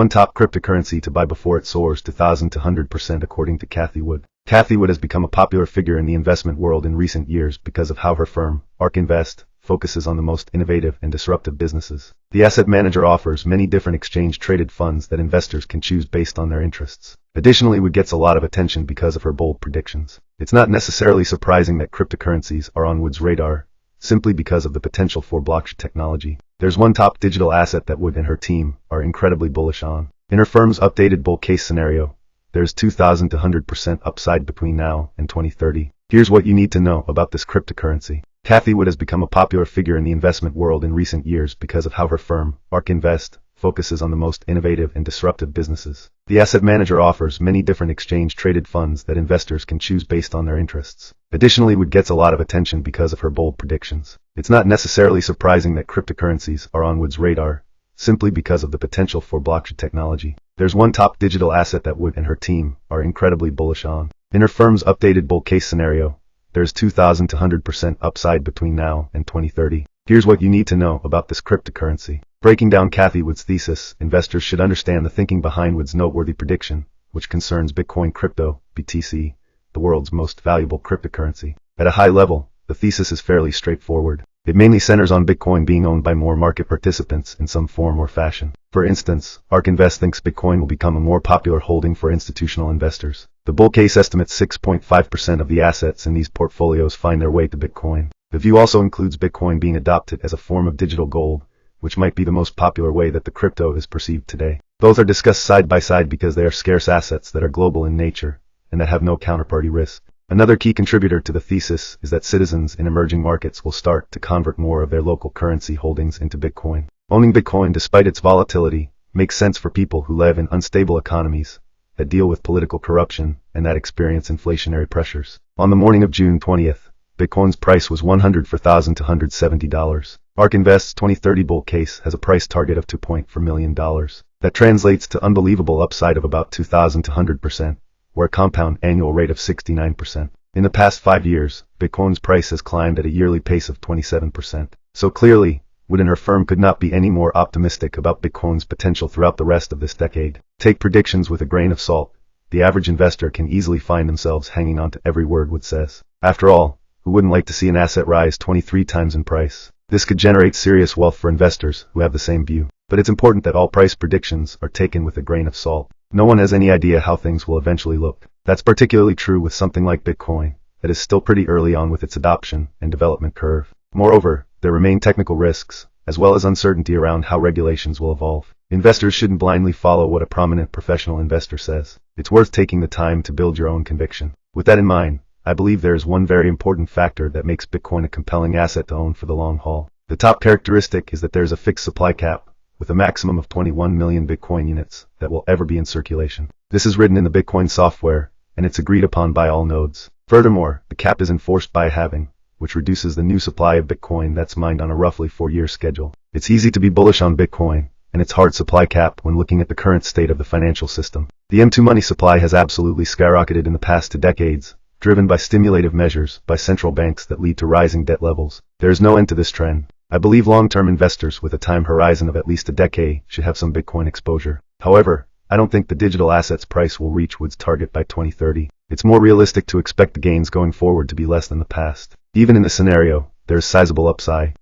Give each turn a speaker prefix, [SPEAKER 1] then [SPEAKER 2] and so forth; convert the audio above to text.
[SPEAKER 1] One top cryptocurrency to buy before it soars to 1,000 to 100% according to Cathie Wood. Cathie Wood has become a popular figure in the investment world in recent years because of how her firm, ARK Invest, focuses on the most innovative and disruptive businesses. The asset manager offers many different exchange-traded funds that investors can choose based on their interests. Additionally, Wood gets a lot of attention because of her bold predictions. It's not necessarily surprising that cryptocurrencies are on Wood's radar, simply because of the potential for blockchain technology. There's one top digital asset that Wood and her team are incredibly bullish on. In her firm's updated bull case scenario, there's 2,000 to 100% upside between now and 2030. Here's what you need to know about this cryptocurrency. Cathie Wood has become a popular figure in the investment world in recent years because of how her firm, ARK Invest, focuses on the most innovative and disruptive businesses. The asset manager offers many different exchange-traded funds that investors can choose based on their interests. Additionally, Wood gets a lot of attention because of her bold predictions. It's not necessarily surprising that cryptocurrencies are on Wood's radar, simply because of the potential for blockchain technology. There's one top digital asset that Wood and her team are incredibly bullish on. In her firm's updated bull case scenario, there's 2,000 to 100% upside between now and 2030. Here's what you need to know about this cryptocurrency. Breaking down Cathie Wood's thesis, investors should understand the thinking behind Wood's noteworthy prediction, which concerns Bitcoin crypto, BTC, the world's most valuable cryptocurrency. At a high level, the thesis is fairly straightforward. It mainly centers on Bitcoin being owned by more market participants in some form or fashion. For instance, ARK Invest thinks Bitcoin will become a more popular holding for institutional investors. The bull case estimates 6.5% of the assets in these portfolios find their way to Bitcoin. The view also includes Bitcoin being adopted as a form of digital gold, which might be the most popular way that the crypto is perceived today. Both are discussed side by side because they are scarce assets that are global in nature and that have no counterparty risk. Another key contributor to the thesis is that citizens in emerging markets will start to convert more of their local currency holdings into Bitcoin. Owning Bitcoin, despite its volatility, makes sense for people who live in unstable economies that deal with political corruption and that experience inflationary pressures. On the morning of June 20th, Bitcoin's price was $104,000 to $170. ARK Invest's 2030 bull case has a price target of $2.4 million. That translates to unbelievable upside of about 2,000 to 100%. Or a compound annual rate of 69%. In the past 5 years, Bitcoin's price has climbed at a yearly pace of 27%. So clearly, Wood and her firm could not be any more optimistic about Bitcoin's potential throughout the rest of this decade. Take predictions with a grain of salt. The average investor can easily find themselves hanging on to every word Wood says. After all, who wouldn't like to see an asset rise 23 times in price? This could generate serious wealth for investors who have the same view. But it's important that all price predictions are taken with a grain of salt. No one has any idea how things will eventually look. That's particularly true with something like Bitcoin, that is still pretty early on with its adoption and development curve. Moreover, there remain technical risks, as well as uncertainty around how regulations will evolve. Investors shouldn't blindly follow what a prominent professional investor says. It's worth taking the time to build your own conviction. With that in mind, I believe there is one very important factor that makes Bitcoin a compelling asset to own for the long haul. The top characteristic is that there's a fixed supply cap, with a maximum of 21 million Bitcoin units that will ever be in circulation. This is written in the Bitcoin software, and it's agreed upon by all nodes. Furthermore, the cap is enforced by a halving, which reduces the new supply of Bitcoin that's mined on a roughly 4-year schedule. It's easy to be bullish on Bitcoin and its hard supply cap when looking at the current state of the financial system. The M2 money supply has absolutely skyrocketed in the past 2 decades, driven by stimulative measures by central banks that lead to rising debt levels. There is no end to this trend. I believe long-term investors with a time horizon of at least a decade should have some Bitcoin exposure. However, I don't think the digital assets price will reach Wood's target by 2030. It's more realistic to expect the gains going forward to be less than the past. Even in this scenario, there is sizable upside.